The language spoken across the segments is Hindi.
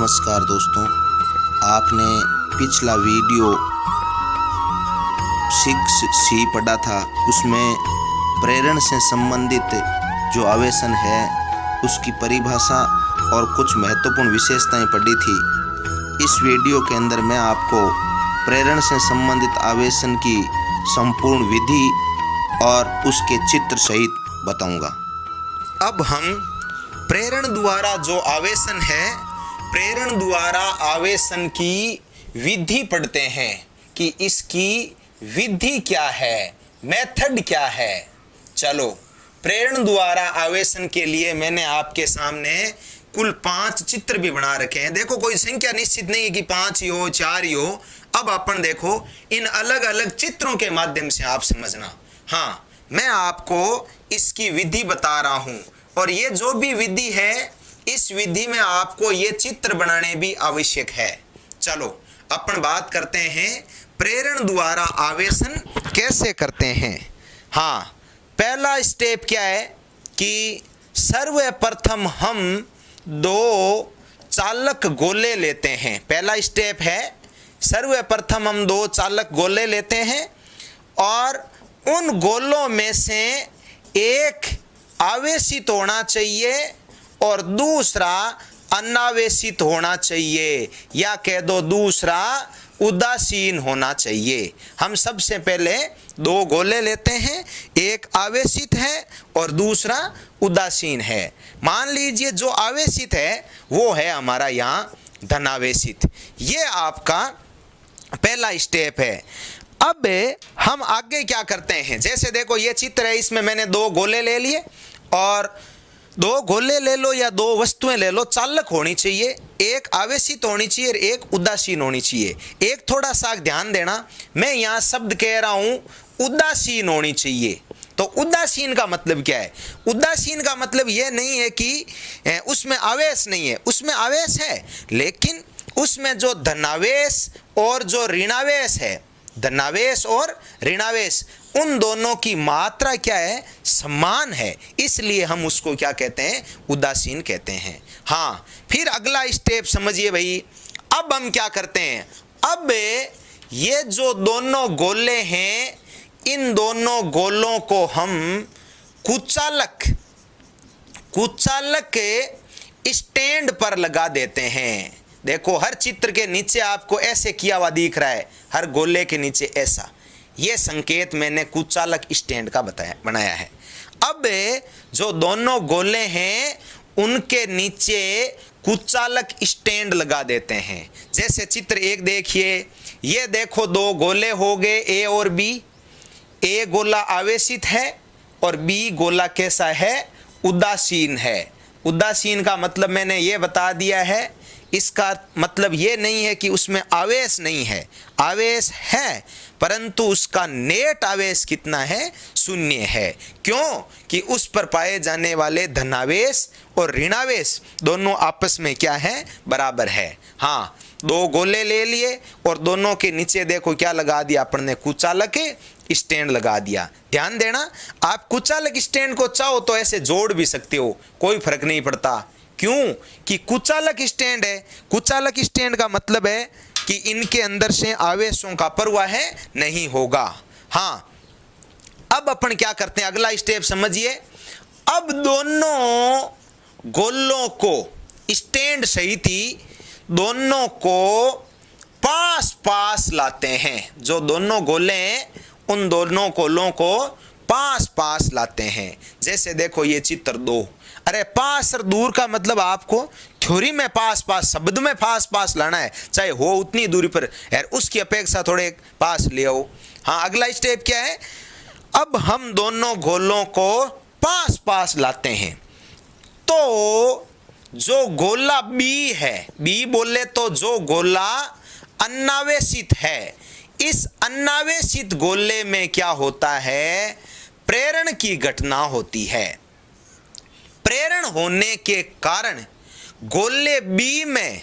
नमस्कार दोस्तों, आपने पिछला वीडियो 6C पढ़ा था। उसमें प्रेरण से संबंधित जो आवेशन है उसकी परिभाषा और कुछ महत्वपूर्ण विशेषताएं पढ़ी थी। इस वीडियो के अंदर मैं आपको प्रेरण से संबंधित आवेशन की संपूर्ण विधि और उसके चित्र सहित बताऊंगा। अब हम प्रेरण द्वारा जो आवेशन है, प्रेरण द्वारा आवेशन की विधि पढ़ते हैं कि इसकी विधि क्या है, मेथड क्या है। चलो, प्रेरण द्वारा आवेशन के लिए मैंने आपके सामने कुल 5 चित्र भी बना रखे हैं। देखो, कोई संख्या निश्चित नहीं है कि 5 ही हो, 4 ही हो। अब अपन देखो, इन अलग अलग चित्रों के माध्यम से आप समझना। हाँ, मैं आपको इसकी विधि बता रहा हूं और ये जो भी विधि है, इस विधि में आपको ये चित्र बनाने भी आवश्यक है। चलो, अपन बात करते हैं प्रेरण द्वारा आवेशन कैसे करते हैं। हाँ, पहला स्टेप क्या है कि सर्वप्रथम हम 2 चालक गोले लेते हैं। पहला स्टेप है, सर्वप्रथम हम 2 चालक गोले लेते हैं और उन गोलों में से एक आवेशित होना चाहिए और दूसरा अनावेशित होना चाहिए, या कह दो दूसरा उदासीन होना चाहिए। हम सबसे पहले 2 गोले लेते हैं, एक आवेशित है और दूसरा उदासीन है। मान लीजिए जो आवेशित है वो है हमारा यहाँ धनावेशित। ये आपका पहला स्टेप है। अब हम आगे क्या करते हैं, जैसे देखो ये चित्र है, इसमें मैंने 2 गोले ले लिए और 2 गोले ले लो या 2 वस्तुएं ले लो, चालक होनी चाहिए, एक आवेशित होनी चाहिए और एक उदासीन होनी चाहिए। एक थोड़ा सा ध्यान देना, मैं यहाँ शब्द कह रहा हूँ उदासीन होनी चाहिए। तो उदासीन का मतलब क्या है? उदासीन का मतलब यह नहीं है कि उसमें आवेश नहीं है, उसमें आवेश है, लेकिन उसमें जो धनावेश और जो ऋणावेश है, धनावेश और ऋणावेश, उन दोनों की मात्रा क्या है? समान है। इसलिए हम उसको क्या कहते हैं? उदासीन कहते हैं। हाँ, फिर अगला स्टेप समझिए भाई। अब हम क्या करते हैं? अब ये जो दोनों गोले हैं, इन दोनों गोलों को हम कुचालक स्टैंड पर लगा देते हैं। देखो, हर चित्र के नीचे आपको ऐसे किया हुआ दिख रहा है, हर गोले के नीचे ऐसा। ये संकेत मैंने कुचालक स्टैंड का बनाया है। अब जो दोनों गोले हैं उनके नीचे कुचालक स्टैंड लगा देते हैं। जैसे चित्र 1 देखिए, ये देखो 2 गोले हो गए, ए और बी। ए गोला आवेशित है और बी गोला कैसा है? उदासीन है। उदासीन का मतलब मैंने ये बता दिया है। इसका मतलब ये नहीं है कि उसमें आवेश नहीं है, आवेश है, परंतु उसका नेट आवेश कितना है? 0 है। क्यों? कि उस पर पाए जाने वाले धनावेश और ऋणावेश दोनों आपस में क्या है? बराबर है। हाँ, 2 गोले ले लिए और दोनों के नीचे देखो क्या लगा दिया अपन ने? कुचालक स्टैंड लगा दिया। ध्यान देना, आप कुचालक स्टैंड को चाहो तो ऐसे जोड़ भी सकते हो, कोई फर्क नहीं पड़ता। क्यों? कि कुचालक स्टैंड है। कुचालक स्टैंड का मतलब है कि इनके अंदर से आवेशों का प्रवाह नहीं होगा। हाँ, अब अपन क्या करते हैं? अगला स्टेप समझिए। अब दोनों गोलों को स्टैंड सहित ही दोनों को पास पास लाते हैं। जो दोनों गोले हैं उन दोनों गोलों को पास पास लाते हैं। जैसे देखो ये चित्र 2। अरे पास और दूर का मतलब आपको थ्योरी में पास पास, शब्द में पास पास लाना है, चाहे हो उतनी दूरी पर, यार उसकी अपेक्षा थोड़े पास ले आओ। हाँ, अगला स्टेप क्या है? अब हम दोनों गोलों को पास पास लाते हैं। तो जो गोला बी है, बी बोले तो जो गोला अनावेशित है, इस अनावेशित गोले में क्या होता है? प्रेरण की घटना होती है। प्रेरण होने के कारण गोले बी में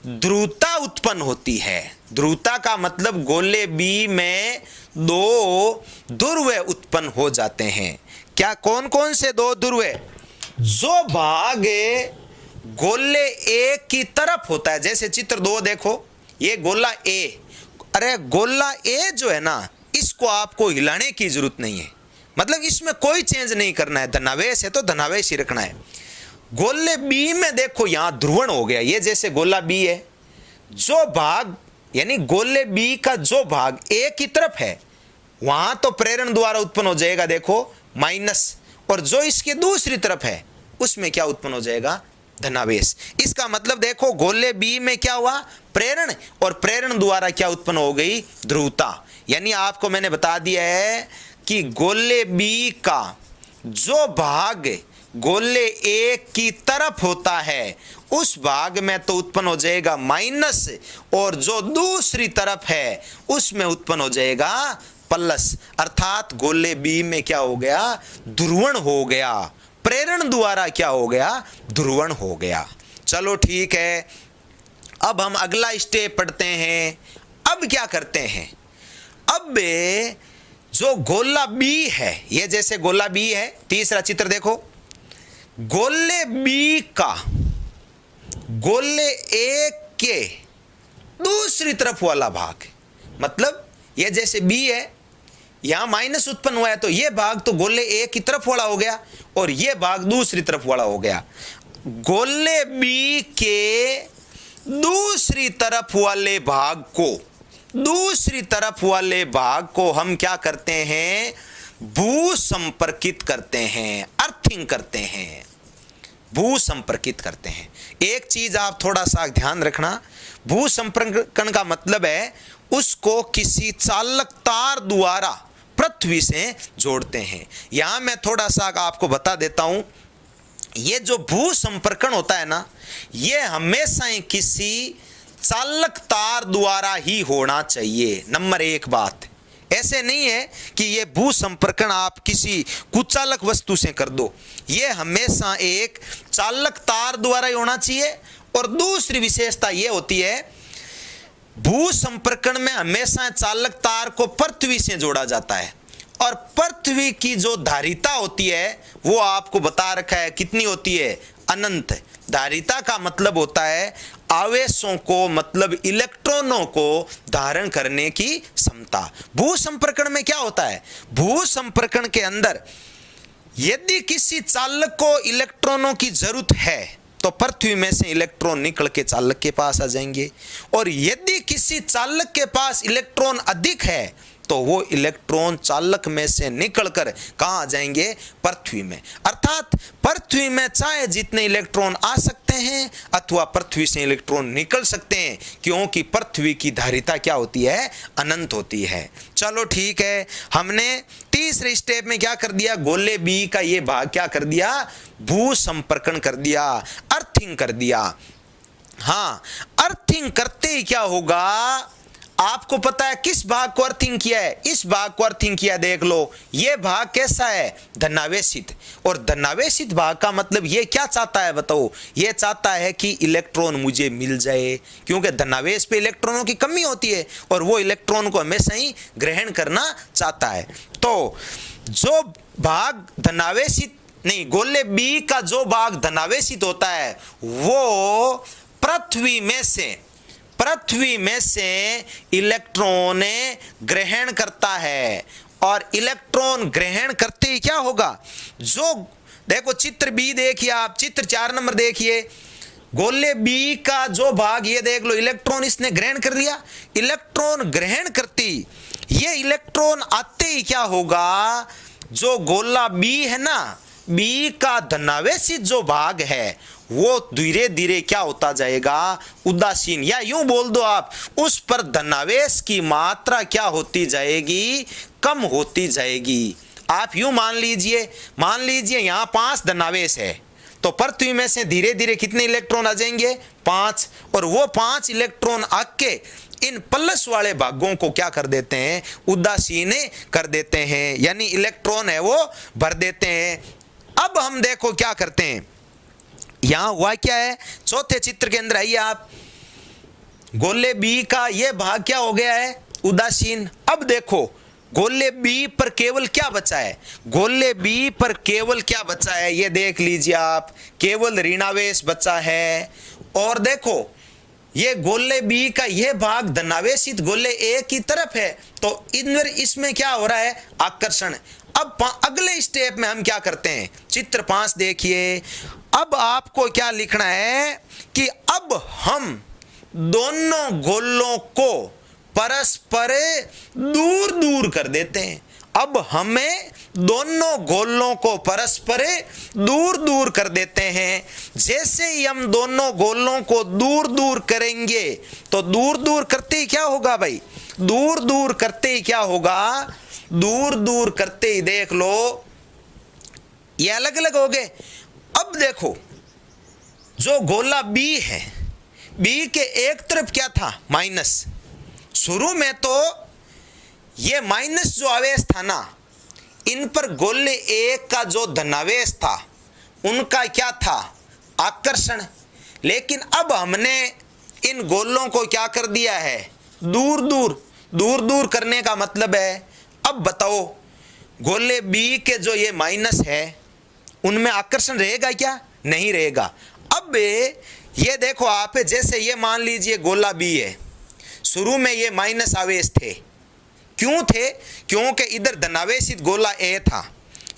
ध्रुवता उत्पन्न होती है। ध्रुवता का मतलब गोले बी में 2 ध्रुव उत्पन्न हो जाते हैं। क्या? कौन कौन से 2 ध्रुव? जो भाग गोले ए की तरफ होता है। जैसे चित्र 2 देखो, ये गोला ए, अरे गोला ए जो है ना, इसको आपको हिलाने की जरूरत नहीं है, मतलब इसमें कोई चेंज नहीं करना है, धनावेश है तो धनावेश ही रखना है। गोले बी में देखो यहां ध्रुवण हो गया, ये जैसे गोला बी है, जो भाग यानी गोले बी का जो भाग ए की तरफ है वहां तो प्रेरण द्वारा उत्पन्न हो जाएगा, देखो माइनस, और जो इसके दूसरी तरफ है उसमें क्या उत्पन्न हो जाएगा, धनावेश। इसका मतलब देखो गोले बी में क्या हुआ, प्रेरण, और प्रेरण द्वारा क्या उत्पन्न हो गई, ध्रुवता। यानी आपको मैंने बता दिया है कि गोले बी का जो भाग गोले ए की तरफ होता है उस भाग में तो उत्पन्न हो जाएगा माइनस, और जो दूसरी तरफ है उसमें उत्पन्न हो जाएगा प्लस, अर्थात गोले बी में क्या हो गया, ध्रुवण हो गया, प्रेरण द्वारा क्या हो गया, ध्रुवण हो गया। चलो ठीक है, अब हम अगला स्टेप पढ़ते हैं। अब क्या करते हैं, अब जो गोला बी है, ये जैसे गोला बी है, तीसरा चित्र देखो, गोले बी का गोले ए के दूसरी तरफ वाला भाग, मतलब ये जैसे बी है, यहां माइनस उत्पन्न हुआ है तो ये भाग तो गोले ए की तरफ वाला हो गया और ये भाग दूसरी तरफ वाला हो गया। गोले बी के दूसरी तरफ वाले भाग को, दूसरी तरफ वाले भाग को हम क्या करते हैं, भू संपर्कित करते हैं, अर्थिंग करते हैं, भू संपर्कित करते हैं। एक चीज आप थोड़ा सा ध्यान रखना, भू संपर्कन का मतलब है उसको किसी चालक तार द्वारा पृथ्वी से जोड़ते हैं। यहां मैं थोड़ा सा आपको बता देता हूं, ये जो भू संपर्कन होता है ना, ये हमेशा ही किसी चालक तार द्वारा ही होना चाहिए। नंबर 1 बात, ऐसे नहीं है कि ये भू संपर्कन आप किसी कुचालक वस्तु से कर दो, ये हमेशा एक चालक तार द्वारा ही होना चाहिए। और दूसरी विशेषता ये होती है, भू संपर्कन में हमेशा चालक तार को पृथ्वी से जोड़ा जाता है, और पृथ्वी की जो धारिता होती है वो आपको बता रखा है कितनी होती है, अनंत। धारिता का मतलब होता है आवेशों को, मतलब इलेक्ट्रॉनों को धारण करने की क्षमता। भू संपर्कन में क्या होता है, भू संपर्कन के अंदर यदि किसी चालक को इलेक्ट्रॉनों की जरूरत है तो पृथ्वी में से इलेक्ट्रॉन निकल के चालक के पास आ जाएंगे, और यदि किसी चालक के पास इलेक्ट्रॉन अधिक है तो वो इलेक्ट्रॉन चालक में से निकलकर कहां आ जाएंगे, पृथ्वी में। अर्थात पृथ्वी में चाहे जितने इलेक्ट्रॉन आ सकते हैं अथवा पृथ्वी से इलेक्ट्रॉन निकल सकते हैं, क्योंकि पृथ्वी की धारिता क्या होती है, अनंत होती है। चलो ठीक है, हमने तीसरे स्टेप में क्या कर दिया, गोले बी का ये भाग क्या कर दिया, भू संपर्कन कर दिया, अर्थिंग कर दिया। हाँ, अर्थिंग करते ही क्या होगा, आपको पता है किस भाग को अर्थिंग किया है, इस भाग को अर्थिंग किया। देख लो ये भाग कैसा है, धनावेशित। और धनावेशित भाग का मतलब ये क्या चाहता है बताओ, ये चाहता है कि इलेक्ट्रॉन मुझे मिल जाए, क्योंकि धनावेश पे इलेक्ट्रॉनों की कमी होती है और वो इलेक्ट्रॉन को हमेशा ही ग्रहण करना चाहता है। तो जो भाग धनावेशित नहीं, गोले बी का जो भाग धनावेशित होता है वो पृथ्वी में से इलेक्ट्रॉन ग्रहण करता है, और इलेक्ट्रॉन ग्रहण करते ही क्या होगा, जो देखो चित्र बी देखिए आप, चित्र 4 नंबर देखिए, गोले बी का जो भाग ये देख लो, इलेक्ट्रॉन इसने ग्रहण कर लिया। इलेक्ट्रॉन ग्रहण करती ये इलेक्ट्रॉन आते ही क्या होगा, जो गोला बी है ना, बी का धनावेशित जो भाग है वो धीरे धीरे क्या होता जाएगा, उदासीन, या यूं बोल दो आप, उस पर धनावेश की मात्रा क्या होती जाएगी, कम होती जाएगी। आप यूं मान लीजिए यहां 5 धनावेश है, तो पृथ्वी में से धीरे धीरे कितने इलेक्ट्रॉन आ जाएंगे, 5, और वो 5 इलेक्ट्रॉन आके इन प्लस वाले भागों को क्या कर देते हैं, उदासीन कर देते हैं, यानी इलेक्ट्रॉन है वो भर देते हैं। अब हम देखो क्या करते हैं, यहां हुआ क्या है, चौथे चित्र के अंदर आइए आप, गोले बी का ये भाग क्या हो गया है, उदासीन। अब देखो गोले बी पर केवल क्या बचा है, गोले बी पर केवल क्या बचा है, ये देख लीजिए आप, केवल ऋणावेश बचा है। और देखो ये गोले बी का ये भाग धनावेशित गोले ए की तरफ है, तो इसमें क्या हो रहा है, आकर्षण। अब अगले स्टेप में हम क्या करते हैं, चित्र 5 देखिए। अब आपको क्या लिखना है कि अब हम दोनों गोलों को परस्पर दूर दूर कर देते हैं। अब हमें दोनों गोलों को परस्पर दूर दूर कर देते हैं। जैसे ही हम दोनों गोलों को दूर दूर करेंगे तो दूर दूर करते ही क्या होगा भाई, दूर दूर करते ही क्या होगा, दूर दूर करते ही देख लो ये अलग अलग हो गए। अब देखो जो गोला बी है, बी के एक तरफ क्या था, माइनस। शुरू में तो ये माइनस जो आवेश था ना, इन पर गोले एक का जो धनावेश था उनका क्या था, आकर्षण। लेकिन अब हमने इन गोलों को क्या कर दिया है, दूर दूर। दूर दूर करने का मतलब है, अब बताओ गोले बी के जो ये माइनस है उनमें आकर्षण रहेगा क्या, नहीं रहेगा। अब ये देखो आप, जैसे ये मान लीजिए गोला बी है, शुरू में ये माइनस आवेश थे। क्यों थे, क्योंकि इधर धनावेशित गोला ए था,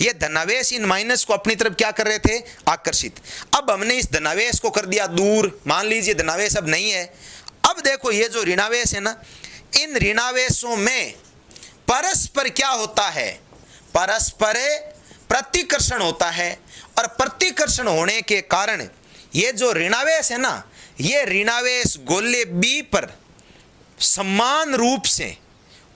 ये धनावेश इन माइनस को अपनी तरफ क्या कर रहे थे, आकर्षित। अब हमने इस धनावेश को कर दिया दूर, मान लीजिए धनावेश अब नहीं है। अब देखो ये जो ऋणावेश है ना, इन ऋणावेशों में परस्पर क्या होता है, परस्पर प्रतिकर्षण होता है। और प्रतिकर्षण होने के कारण ये जो ऋणावेश है ना, ये ऋणावेश गोले बी पर समान रूप से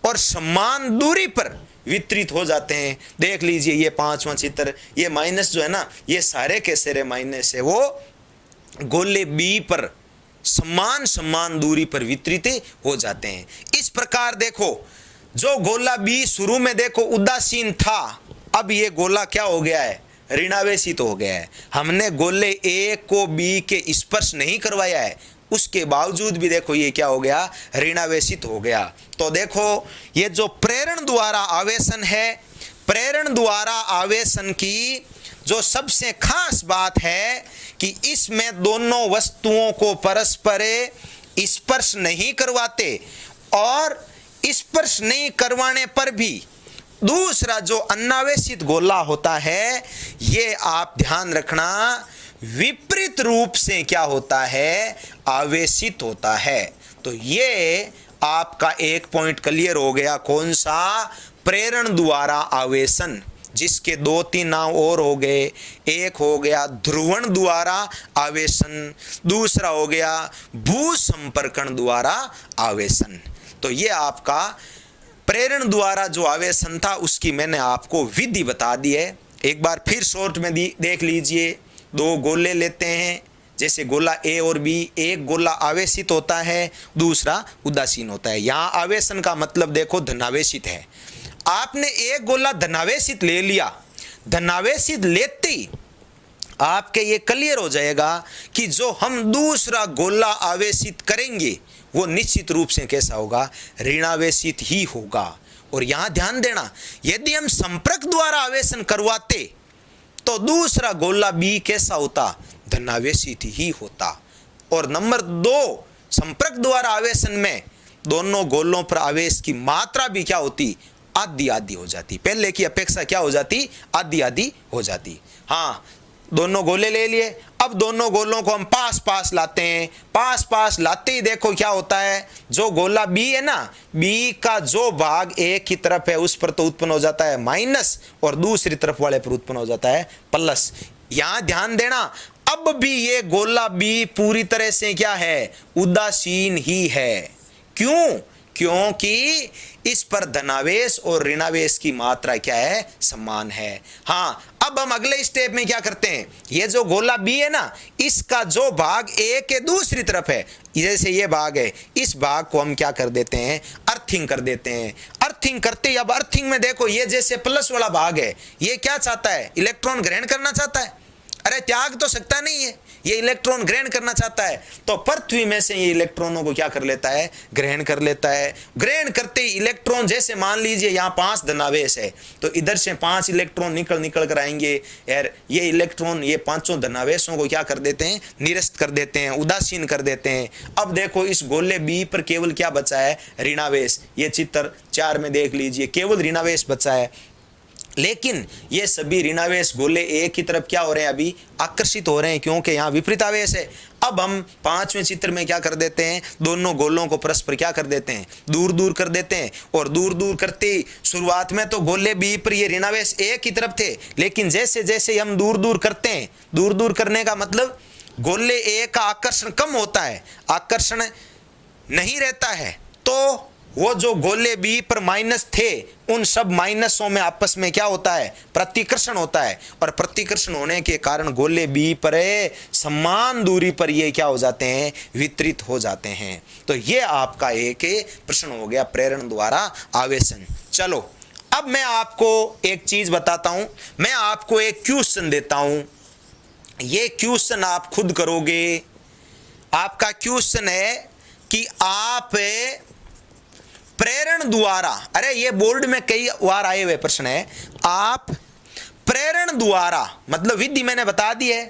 और समान दूरी पर वितरित हो जाते हैं। देख लीजिए ये 5वां चित्र, ये माइनस जो है ना, ये सारे के सारे माइनस है, वो गोले बी पर समान समान दूरी पर वितरित हो जाते हैं। इस प्रकार देखो जो गोला बी शुरू में देखो उदासीन था, अब ये गोला क्या हो गया है, ऋणावेशित हो गया है। हमने गोले ए को बी के स्पर्श नहीं करवाया है, उसके बावजूद भी देखो ये क्या हो गया, ऋणावेशित हो गया। तो देखो ये जो प्रेरण द्वारा आवेशन है, प्रेरण द्वारा आवेशन की जो सबसे खास बात है कि इसमें दोनों वस्तुओं को परस्पर स्पर्श नहीं करवाते, और स्पर्श नहीं करवाने पर भी दूसरा जो अनावेशित गोला होता है, ये आप ध्यान रखना, विपरीत रूप से क्या होता है, आवेशित होता है। तो ये आपका एक पॉइंट क्लियर हो गया, कौन सा, प्रेरण द्वारा आवेशन, जिसके 2-3 नाम और हो गए। एक हो गया ध्रुवण द्वारा आवेशन, दूसरा हो गया भू संपर्कण द्वारा आवेशन। तो ये आपका प्रेरण द्वारा जो आवेशन था उसकी मैंने आपको विधि बता दी है। एक बार फिर शॉर्ट में देख लीजिए। 2 गोले लेते हैं, जैसे गोला ए और बी, एक गोला आवेशित होता है, दूसरा उदासीन होता है। यहाँ आवेशन का मतलब देखो धनावेशित है। आपने एक गोला धनावेशित ले लिया, धनावेशित लेते ही आपके ये क्लियर हो जाएगा कि जो हम दूसरा गोला आवेशित करेंगे वो निश्चित रूप से कैसा होगा, ऋणावेशित ही होगा। और यहाँ ध्यान देना, यदि हम संपर्क द्वारा आवेशन करवाते तो दूसरा गोला बी कैसा होता, धनावेशित ही होता। और नंबर 2, संपर्क द्वारा आवेशन में दोनों गोलों पर आवेश की मात्रा भी क्या होती, आधी आधी हो जाती, पहले की अपेक्षा क्या हो जाती, आधी आधी हो जाती। हाँ, दोनों गोले ले लिए, अब दोनों गोलों को हम पास पास लाते हैं। पास पास लाते ही देखो क्या होता है, जो गोला बी है ना, बी का जो भाग ए की तरफ है उस पर तो उत्पन्न हो जाता है माइनस, और दूसरी तरफ वाले पर उत्पन्न हो जाता है प्लस। यहां ध्यान देना, अब भी ये गोला बी पूरी तरह से क्या है, उदासीन ही है। क्यों, क्योंकि इस पर धनावेश और ऋणावेश की मात्रा क्या है, समान है। हाँ, अब हम अगले स्टेप में क्या करते हैं, ये जो गोला बी है ना, इसका जो भाग ए के दूसरी तरफ है, जैसे ये भाग है, इस भाग को हम क्या कर देते हैं, अर्थिंग कर देते हैं। अर्थिंग करते ही अब अर्थिंग में देखो ये जैसे प्लस वाला भाग है, ये क्या चाहता है, इलेक्ट्रॉन ग्रहण करना चाहता है। अरे त्याग तो सकता नहीं है, ये इलेक्ट्रॉन ग्रहण करना चाहता है, तो पृथ्वी में से ये इलेक्ट्रॉनों को क्या कर लेता है, ग्रहण कर लेता है। ग्रहण करते ही इलेक्ट्रॉन, जैसे मान लीजिए यहाँ 5 धनावेश है, तो इधर से 5 इलेक्ट्रॉन निकल कर आएंगे यार, ये इलेक्ट्रॉन ये 5 धनावेशों को क्या कर देते हैं, निरस्त कर देते हैं, उदासीन कर देते हैं। अब देखो इस गोले बी पर केवल क्या बचा है, ऋणावेश। ये चित्र 4 में देख लीजिए, केवल ऋणावेश बचा है। लेकिन ये सभी ऋणावेश गोले ए की तरफ क्या हो रहे हैं, अभी आकर्षित हो रहे हैं, क्योंकि यहाँ विपरीत आवेश है। अब हम 5वें चित्र में क्या कर देते हैं, दोनों गोलों को परस्पर क्या कर देते हैं, दूर दूर कर देते हैं। और दूर दूर करते ही शुरुआत में तो गोले बी पर ये ऋणावेश ए की तरफ थे, लेकिन जैसे जैसे हम दूर दूर करते हैं, दूर दूर करने का मतलब गोले ए का आकर्षण कम होता है, आकर्षण नहीं रहता है, तो वो जो गोले बी पर माइनस थे, उन सब माइनसों में आपस में क्या होता है, प्रतिकर्षण होता है। और प्रतिकर्षण होने के कारण गोले बी पर समान दूरी पर ये क्या हो जाते हैं, वितरित हो जाते हैं। तो ये आपका एक प्रश्न हो गया, प्रेरण द्वारा आवेशन। चलो अब मैं आपको एक चीज बताता हूं, मैं आपको एक क्वेश्चन देता हूं, ये क्वेश्चन आप खुद करोगे। आपका क्वेश्चन है कि आप प्रेरण द्वारा, अरे ये बोर्ड में कई बार आए हुए प्रश्न है, आप प्रेरण द्वारा, मतलब विधि मैंने बता दी है,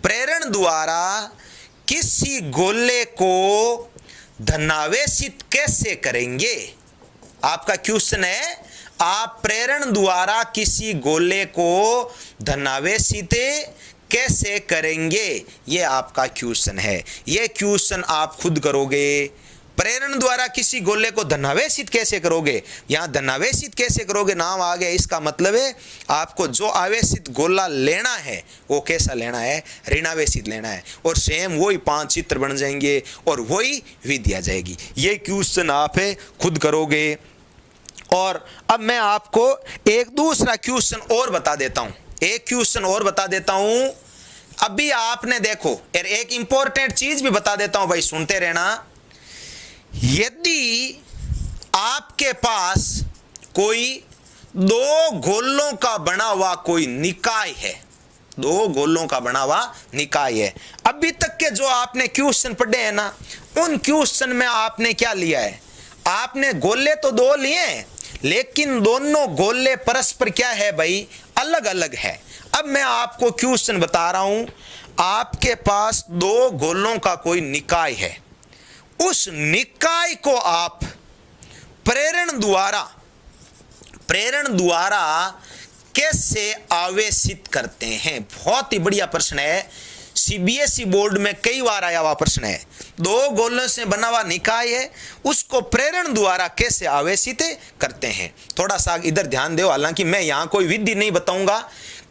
प्रेरण द्वारा किसी गोले को धनावेशित कैसे करेंगे। आपका क्वेश्चन है, आप प्रेरण द्वारा किसी गोले को धनावेशित कैसे करेंगे, ये आपका क्वेश्चन है। ये क्वेश्चन आप खुद करोगे। प्रेरण द्वारा किसी गोले को धनावेशित कैसे करोगे, यहाँ धनावेशित कैसे करोगे नाम आ गया, इसका मतलब है आपको जो आवेशित गोला लेना है वो कैसा लेना है, ऋणावेशित लेना है। और सेम वही 5 चित्र बन जाएंगे और वही विधि आ जाएगी। ये क्वेश्चन आप खुद करोगे। और अब मैं आपको एक दूसरा क्वेश्चन और बता देता हूँ, एक क्वेश्चन और बता देता हूँ। अभी आपने देखो, एक इंपॉर्टेंट चीज भी बता देता हूँ भाई, सुनते रहना। यदि आपके पास कोई 2 गोलों का बना हुआ कोई निकाय है, 2 गोलों का बना हुआ निकाय है, अभी तक के जो आपने क्वेश्चन पढ़े हैं ना, उन क्वेश्चन में आपने क्या लिया है, आपने गोले तो 2 लिए हैं, लेकिन दोनों गोले परस्पर क्या है भाई, अलग अलग है। अब मैं आपको क्वेश्चन बता रहा हूं, आपके पास 2 गोलों का कोई निकाय है, उस निकाय को आप प्रेरण द्वारा कैसे आवेशित करते हैं। बहुत ही बढ़िया प्रश्न है, सीबीएसई बोर्ड में कई बार आया हुआ प्रश्न है। 2 गोलों से बना हुआ निकाय है, उसको प्रेरण द्वारा कैसे आवेशित करते हैं। थोड़ा सा इधर ध्यान दो, हालांकि मैं यहां कोई विधि नहीं बताऊंगा।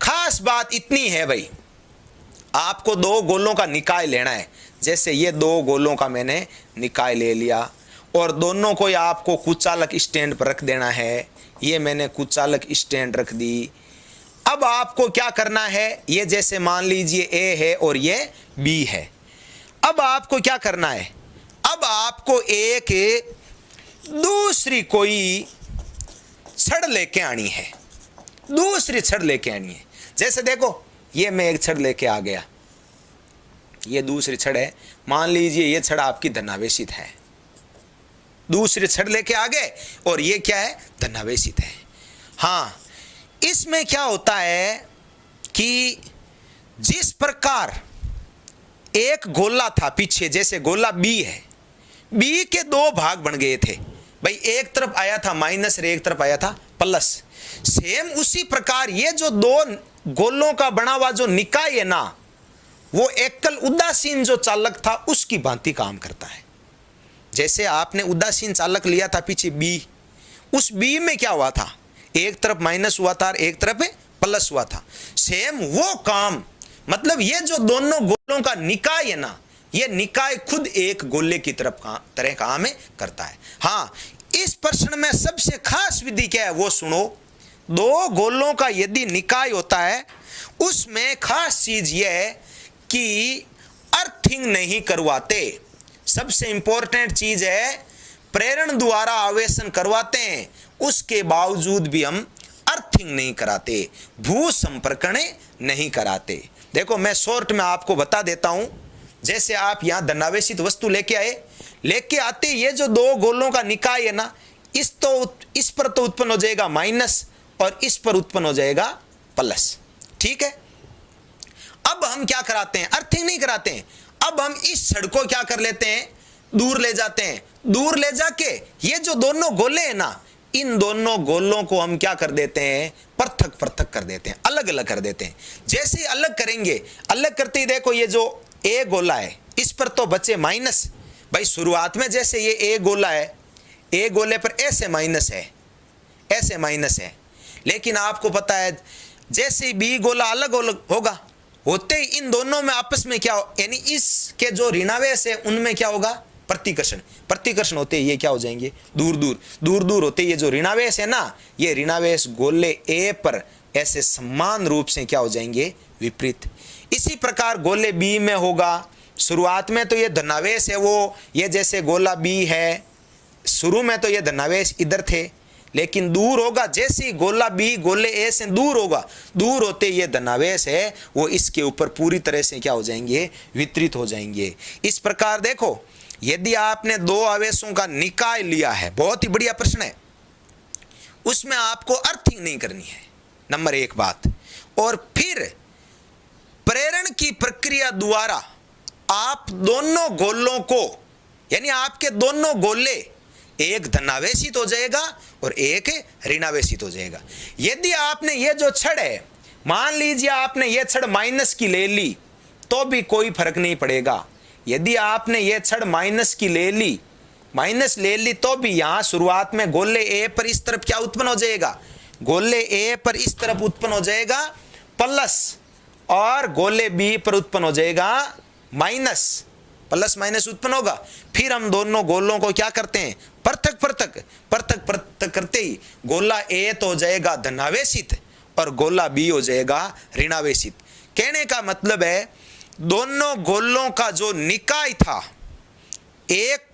खास बात इतनी है भाई, आपको 2 गोलों का निकाय लेना है। जैसे ये 2 गोलों का मैंने निकाय ले लिया और दोनों को आपको कुचालक स्टैंड पर रख देना है। ये मैंने कुचालक स्टैंड रख दी। अब आपको क्या करना है, ये जैसे मान लीजिए ए है और ये बी है। अब आपको क्या करना है, अब आपको एक दूसरी कोई छड़ लेके आनी है, दूसरी छड़ लेके आनी है। जैसे देखो ये मैं एक छड़ लेके आ गया, ये दूसरी छड़ है, मान लीजिए ये छड़ आपकी धनावेशित है, दूसरी छड़ लेके आ गए और ये क्या है, धनावेशित है। हाँ, इसमें क्या होता है कि जिस प्रकार एक गोला था पीछे, जैसे गोला बी है, बी के 2 भाग बन गए थे भाई, एक तरफ आया था माइनस और एक तरफ आया था प्लस। सेम उसी प्रकार ये जो 2 गोलों का बना हुआ जो निकाय है ना, वो एकल उदासीन जो चालक था उसकी भांति काम करता है। जैसे आपने उदासीन चालक लिया था पीछे बी, उस बी में क्या हुआ था, एक तरफ माइनस हुआ था और एक तरफ प्लस हुआ था। सेम वो काम, मतलब ये जो दोनों गोलों का निकाय है ना, ये निकाय खुद एक गोले की तरह काम करता है। हाँ, इस प्रश्न में सबसे खास विधि क्या है वो सुनो। 2 गोलों का यदि निकाय होता है, उसमें खास चीज यह है कि अर्थिंग नहीं करवाते। सबसे इंपॉर्टेंट चीज है, प्रेरण द्वारा आवेशन करवाते हैं, उसके बावजूद भी हम अर्थिंग नहीं कराते, भू संपर्कण नहीं कराते। देखो मैं शॉर्ट में आपको बता देता हूं। जैसे आप यहां धनावेशित वस्तु लेके आए, लेके आते ये जो दो गोलों का निकाय है ना, इस पर तो उत्पन्न हो जाएगा माइनस और इस पर उत्पन्न हो जाएगा प्लस। ठीक है, अब हम क्या कराते हैं, अर्थिंग नहीं कराते हैं। अब हम इस छड़ को क्या कर लेते हैं, दूर ले जाते हैं। दूर ले जाके ये जो दोनों गोले हैं ना, इन दोनों गोलों को हम क्या कर देते हैं, पृथक पृथक कर देते हैं, अलग अलग कर देते हैं। जैसे ही अलग करेंगे, अलग करते ही देखो ये जो ए गोला है इस पर तो बचे माइनस। भाई शुरुआत में जैसे ये ए गोला है, ए गोले पर ऐसे माइनस है, ऐसे माइनस है। लेकिन आपको पता है जैसे बी गोला अलग अलग होगा, होते ही इन दोनों में आपस में क्या, यानी इसके जो ऋणावेश है उनमें क्या होगा, प्रतिकर्षण। प्रतिकर्षण होते ही ये क्या हो जाएंगे, दूर दूर। दूर दूर होते ये जो ऋणावेश है ना, ये ऋणावेश गोले ए पर ऐसे समान रूप से क्या हो जाएंगे, विपरीत। इसी प्रकार गोले बी में होगा। शुरुआत में तो ये धनावेश है वो, ये जैसे गोला बी है, शुरू में तो ये धनावेश इधर थे, लेकिन दूर होगा जैसे ही गोला बी गोले ए से दूर होगा, दूर होते ये धनावेश है वो इसके ऊपर पूरी तरह से क्या हो जाएंगे, वितरित हो जाएंगे। इस प्रकार देखो, यदि आपने दो आवेशों का निकाय लिया है, बहुत ही बढ़िया प्रश्न है, उसमें आपको अर्थिंग नहीं करनी है, नंबर एक बात। और फिर प्रेरण की प्रक्रिया द्वारा आप दोनों गोलों को, यानी आपके दोनों गोले, एक धनावेशित हो जाएगा और एक ऋणावेशित हो जाएगा। यदि आपने ये जो छड़ है, मान लीजिए आपने ये छड़ माइनस की ले ली तो भी कोई फर्क नहीं पड़ेगा। यदि आपने ये छड़ माइनस की ले ली, माइनस ले ली तो भी यहां शुरुआत में गोले ए पर इस तरफ क्या उत्पन्न हो जाएगा, गोले ए पर इस तरफ उत्पन्न हो जाएगा प्लस, और गोले बी पर उत्पन्न हो जाएगा माइनस। प्लस माइनस उत्पन्न होगा। फिर हम दोनों गोलों को क्या करते हैं, पृथक पृथक पृथक पृथक करते ही गोला ए तो हो जाएगा धनावेशित और गोला बी हो जाएगा ऋणावेशित। कहने का मतलब है दोनों गोलों का जो निकाय था, एक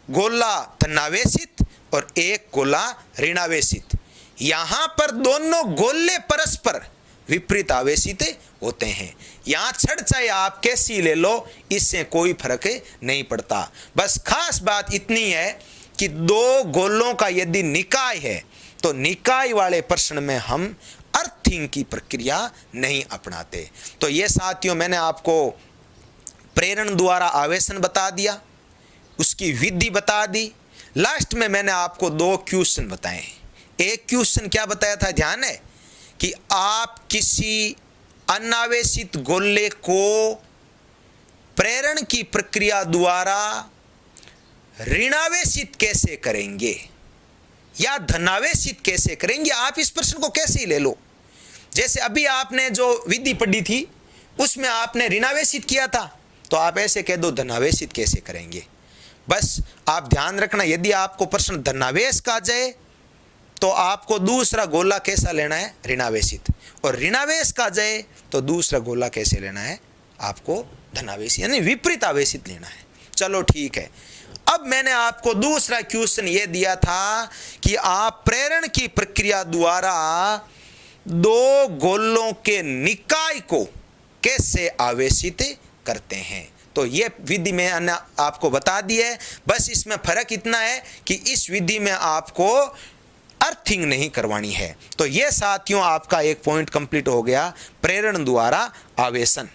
गोला धनावेशित और एक गोला ऋणावेशित, यहां पर दोनों गोले परस्पर विपरीत आवेशित होते हैं। यहां छड़ चाहे आप कैसी ले लो, इससे कोई फर्क नहीं पड़ता। बस खास बात इतनी है कि दो गोलों का यदि निकाय है तो निकाय वाले प्रश्न में हम अर्थिंग की प्रक्रिया नहीं अपनाते। तो ये साथियों मैंने आपको प्रेरण द्वारा आवेशन बता दिया, उसकी विधि बता दी। लास्ट में मैंने आपको दो क्वेश्चन बताए। एक क्वेश्चन क्या बताया था, ध्यान है कि आप किसी अनावेशित गोले को प्रेरण की प्रक्रिया द्वारा ऋणावेशित कैसे करेंगे या धनावेशित कैसे करेंगे। आप इस प्रश्न को कैसे ही ले लो, जैसे अभी आपने जो विधि पढ़ी थी उसमें आपने ऋणावेशित किया था, तो आप ऐसे कह दो धनावेशित कैसे करेंगे। बस आप ध्यान रखना, यदि आपको प्रश्न धनावेश का जाए तो आपको दूसरा गोला कैसा लेना है, ऋणावेशित, और ऋणावेश का जाए तो दूसरा गोला कैसे लेना है, आपको धनावेशित यानी विपरीत आवेशित लेना है। चलो ठीक है। अब मैंने आपको दूसरा क्वेश्चन ये दिया था कि आप प्रेरण की प्रक्रिया द्वारा दो गोलों के निकाय को कैसे आवेशित करते हैं। तो ये विधि में आपको बता दी है। बस इसमें फर्क इतना है कि इस विधि में आपको अर्थिंग नहीं करवानी है। तो ये साथियों आपका एक पॉइंट कंप्लीट हो गया, प्रेरण द्वारा आवेशन।